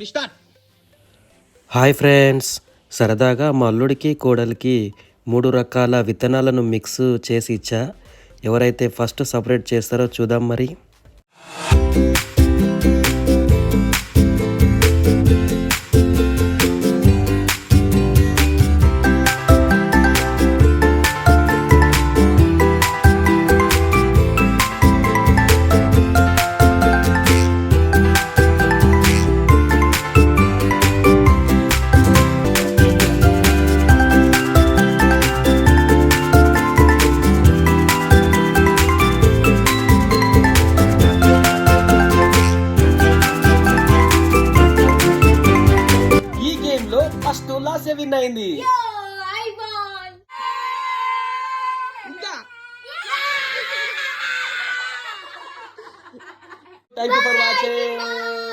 Start. Hi friends, సరదాగా మా అల్లుడికి కోడలికి 3 రకాల విత్తనాలను మిక్స్ చేసి ఇచ్చా. ఎవరైతే ఫస్ట్ సపరేట్ చేస్తారో చూద్దాం మరి. ఈ గేమ్ లో ఫస్ట్ లాస్ట్ విన్ అయింది. Thank you for watching.